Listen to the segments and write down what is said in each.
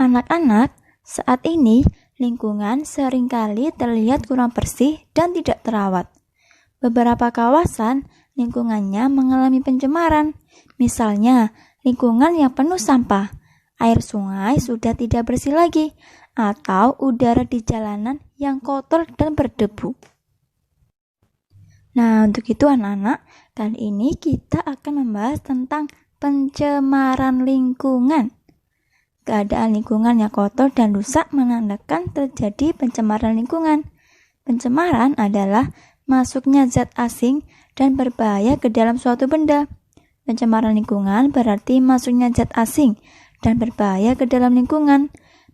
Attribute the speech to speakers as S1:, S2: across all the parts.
S1: Anak-anak, saat ini lingkungan seringkali terlihat kurang bersih dan tidak terawat. Beberapa kawasan lingkungannya mengalami pencemaran, misalnya lingkungan yang penuh sampah, air sungai sudah tidak bersih lagi, atau udara di jalanan yang kotor dan berdebu. Nah, untuk itu anak-anak, kali ini kita akan membahas tentang pencemaran lingkungan. Keadaan lingkungan yang kotor dan rusak menandakan terjadi pencemaran lingkungan. Pencemaran adalah masuknya zat asing dan berbahaya ke dalam suatu benda. Pencemaran lingkungan berarti masuknya zat asing dan berbahaya ke dalam lingkungan.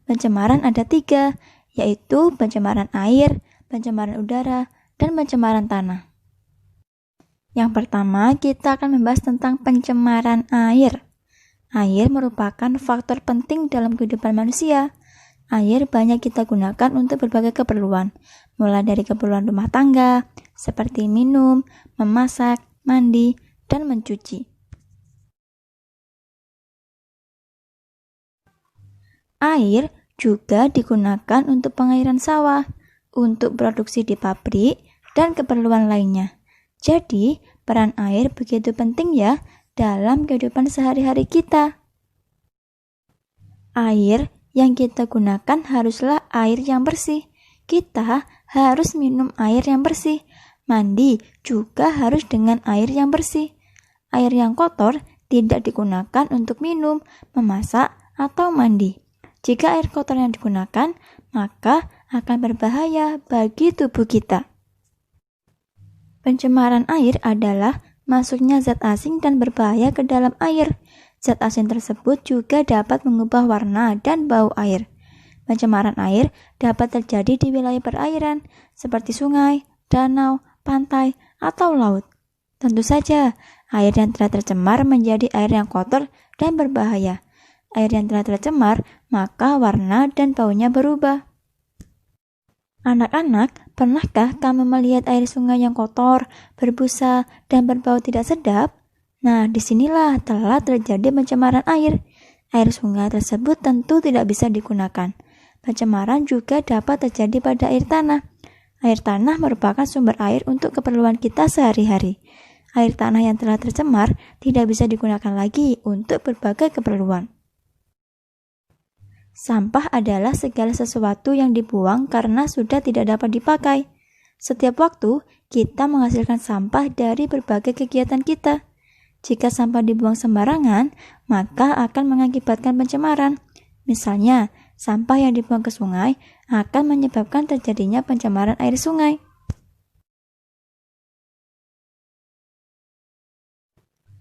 S1: Pencemaran ada 3, yaitu pencemaran air, pencemaran udara, dan pencemaran tanah. Yang pertama, kita akan membahas tentang pencemaran air. Air merupakan faktor penting dalam kehidupan manusia. Air banyak kita gunakan untuk berbagai keperluan, mulai dari keperluan rumah tangga, seperti minum, memasak, mandi, dan mencuci. Air juga digunakan untuk pengairan sawah, untuk produksi di pabrik, dan keperluan lainnya. Jadi, peran air begitu penting ya dalam kehidupan sehari-hari kita. Air yang kita gunakan haruslah air yang bersih. Kita harus minum air yang bersih. Mandi juga harus dengan air yang bersih. Air yang kotor tidak digunakan untuk minum, memasak, atau mandi. Jika air kotor yang digunakan, maka akan berbahaya bagi tubuh kita. Pencemaran air adalah masuknya zat asing dan berbahaya ke dalam air. Zat asing tersebut juga dapat mengubah warna dan bau air. Pencemaran air dapat terjadi di wilayah perairan seperti sungai, danau, pantai, atau laut. Tentu saja, air yang telah tercemar menjadi air yang kotor dan berbahaya. Air yang telah tercemar, maka warna dan baunya berubah. Anak-anak, pernahkah kamu melihat air sungai yang kotor, berbusa, dan berbau tidak sedap? Nah, disinilah telah terjadi pencemaran air. Air sungai tersebut tentu tidak bisa digunakan. Pencemaran juga dapat terjadi pada air tanah. Air tanah merupakan sumber air untuk keperluan kita sehari-hari. Air tanah yang telah tercemar tidak bisa digunakan lagi untuk berbagai keperluan. Sampah adalah segala sesuatu yang dibuang karena sudah tidak dapat dipakai. Setiap waktu, kita menghasilkan sampah dari berbagai kegiatan kita. Jika sampah dibuang sembarangan, maka akan mengakibatkan pencemaran. Misalnya, sampah yang dibuang ke sungai akan menyebabkan terjadinya pencemaran air sungai.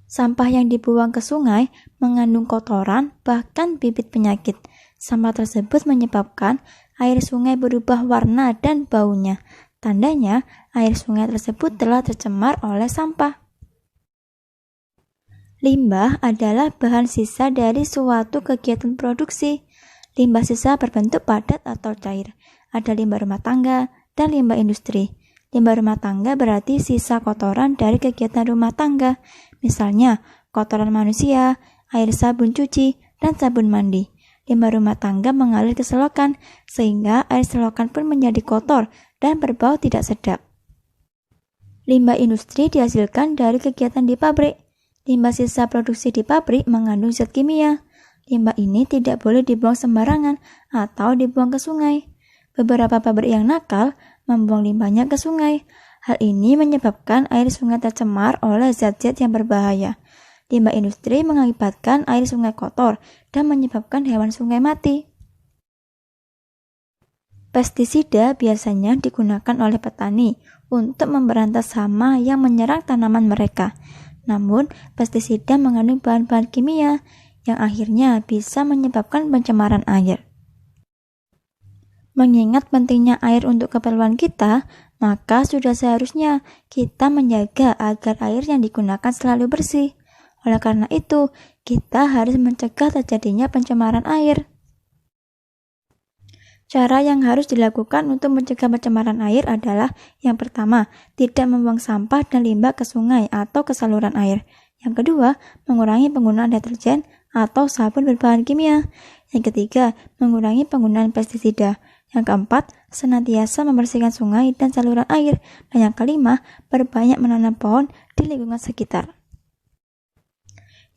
S1: Sampah yang dibuang ke sungai mengandung kotoran, bahkan bibit penyakit. Sampah tersebut menyebabkan air sungai berubah warna dan baunya. Tandanya, air sungai tersebut telah tercemar oleh sampah. Limbah adalah bahan sisa dari suatu kegiatan produksi. Limbah sisa berbentuk padat atau cair. Ada limbah rumah tangga dan limbah industri. Limbah rumah tangga berarti sisa kotoran dari kegiatan rumah tangga. Misalnya, kotoran manusia, air sabun cuci, dan sabun mandi. Limbah rumah tangga mengalir ke selokan, sehingga air selokan pun menjadi kotor dan berbau tidak sedap. Limbah industri dihasilkan dari kegiatan di pabrik. Limbah sisa produksi di pabrik mengandung zat kimia. Limbah ini tidak boleh dibuang sembarangan atau dibuang ke sungai. Beberapa pabrik yang nakal membuang limbahnya ke sungai. Hal ini menyebabkan air sungai tercemar oleh zat-zat yang berbahaya. Limbah industri mengakibatkan air sungai kotor dan menyebabkan hewan sungai mati. Pestisida biasanya digunakan oleh petani untuk memberantas hama yang menyerang tanaman mereka. Namun, pestisida mengandung bahan-bahan kimia yang akhirnya bisa menyebabkan pencemaran air. Mengingat pentingnya air untuk keperluan kita, maka sudah seharusnya kita menjaga agar air yang digunakan selalu bersih. Oleh karena itu, kita harus mencegah terjadinya pencemaran air. Cara yang harus dilakukan untuk mencegah pencemaran air adalah yang pertama, tidak membuang sampah dan limbah ke sungai atau ke saluran air. Yang kedua, mengurangi penggunaan deterjen atau sabun berbahan kimia. Yang ketiga, mengurangi penggunaan pestisida. Yang keempat, senantiasa membersihkan sungai dan saluran air. Dan yang kelima, perbanyak menanam pohon di lingkungan sekitar.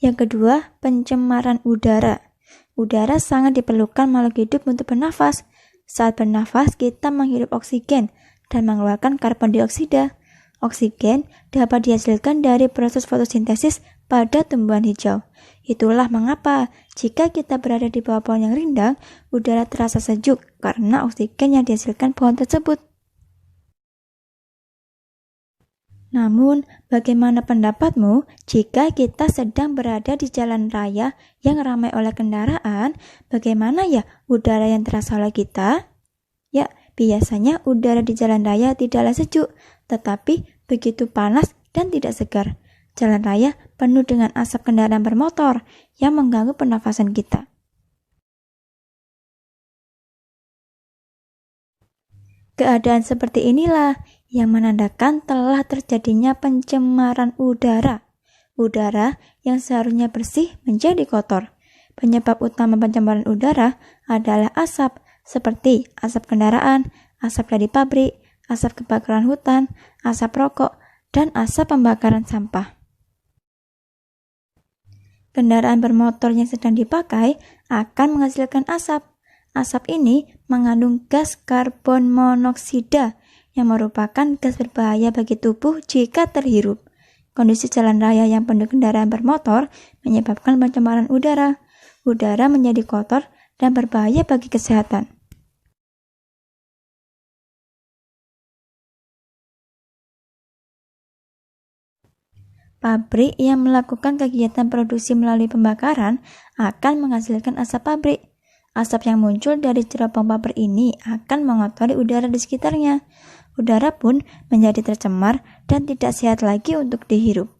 S1: Yang kedua, pencemaran udara. Udara sangat diperlukan makhluk hidup untuk bernafas. Saat bernafas, kita menghirup oksigen dan mengeluarkan karbon dioksida. Oksigen dapat dihasilkan dari proses fotosintesis pada tumbuhan hijau. Itulah mengapa jika kita berada di bawah pohon yang rindang, udara terasa sejuk karena oksigen yang dihasilkan pohon tersebut. Namun, bagaimana pendapatmu jika kita sedang berada di jalan raya yang ramai oleh kendaraan? Bagaimana ya udara yang terasa oleh kita? Ya, biasanya udara di jalan raya tidaklah sejuk, tetapi begitu panas dan tidak segar. Jalan raya penuh dengan asap kendaraan bermotor yang mengganggu pernafasan kita. Keadaan seperti inilah yang menandakan telah terjadinya pencemaran udara. Udara yang seharusnya bersih menjadi kotor. Penyebab utama pencemaran udara adalah asap, seperti asap kendaraan, asap dari pabrik, asap kebakaran hutan, asap rokok, dan asap pembakaran sampah. Kendaraan bermotor yang sedang dipakai akan menghasilkan asap. Asap ini mengandung gas karbon monoksida yang merupakan gas berbahaya bagi tubuh jika terhirup. Kondisi jalan raya yang penuh kendaraan bermotor menyebabkan pencemaran udara. Udara menjadi kotor dan berbahaya bagi kesehatan. Pabrik yang melakukan kegiatan produksi melalui pembakaran akan menghasilkan asap pabrik. Asap yang muncul dari cerobong pabrik ini akan mengotori udara di sekitarnya. Udara pun menjadi tercemar dan tidak sehat lagi untuk dihirup.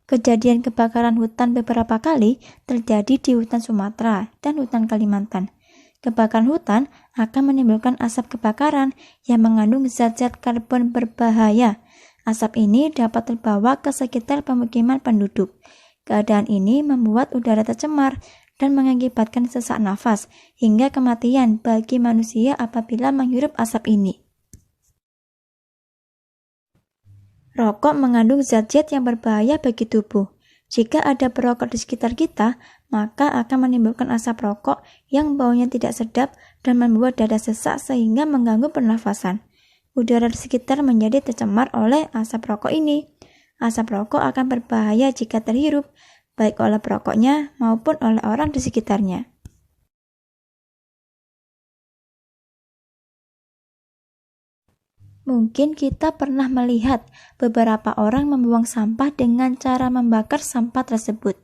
S1: Kejadian kebakaran hutan beberapa kali terjadi di hutan Sumatera dan hutan Kalimantan. Kebakaran hutan akan menimbulkan asap kebakaran yang mengandung zat-zat karbon berbahaya. Asap ini dapat terbawa ke sekitar pemukiman penduduk. Keadaan ini membuat udara tercemar dan mengakibatkan sesak nafas hingga kematian bagi manusia apabila menghirup asap ini. Rokok mengandung zat-zat yang berbahaya bagi tubuh. Jika ada perokok di sekitar kita, maka akan menimbulkan asap rokok yang baunya tidak sedap dan membuat dada sesak sehingga mengganggu pernafasan. Udara di sekitar menjadi tercemar oleh asap rokok ini. Asap rokok akan berbahaya jika terhirup, baik oleh perokoknya maupun oleh orang di sekitarnya. Mungkin kita pernah melihat beberapa orang membuang sampah dengan cara membakar sampah tersebut.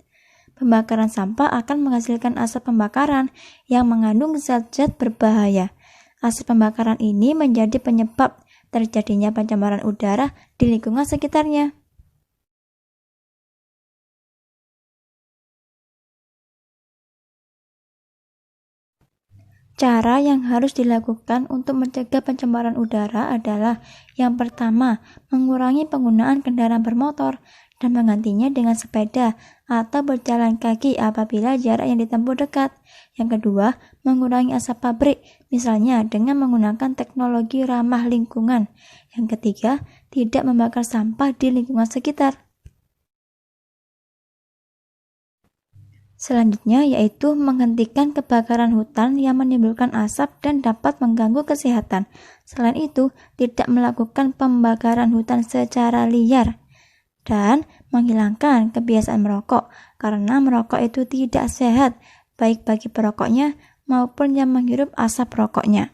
S1: Pembakaran sampah akan menghasilkan asap pembakaran yang mengandung zat-zat berbahaya. Asap pembakaran ini menjadi penyebab terjadinya pencemaran udara di lingkungan sekitarnya. Cara yang harus dilakukan untuk mencegah pencemaran udara adalah yang pertama, mengurangi penggunaan kendaraan bermotor dan menggantinya dengan sepeda atau berjalan kaki apabila jarak yang ditempuh dekat. Yang kedua, mengurangi asap pabrik, misalnya dengan menggunakan teknologi ramah lingkungan. Yang ketiga, tidak membakar sampah di lingkungan sekitar. Selanjutnya yaitu menghentikan kebakaran hutan yang menimbulkan asap dan dapat mengganggu kesehatan. Selain itu, tidak melakukan pembakaran hutan secara liar dan menghilangkan kebiasaan merokok karena merokok itu tidak sehat baik bagi perokoknya maupun yang menghirup asap rokoknya.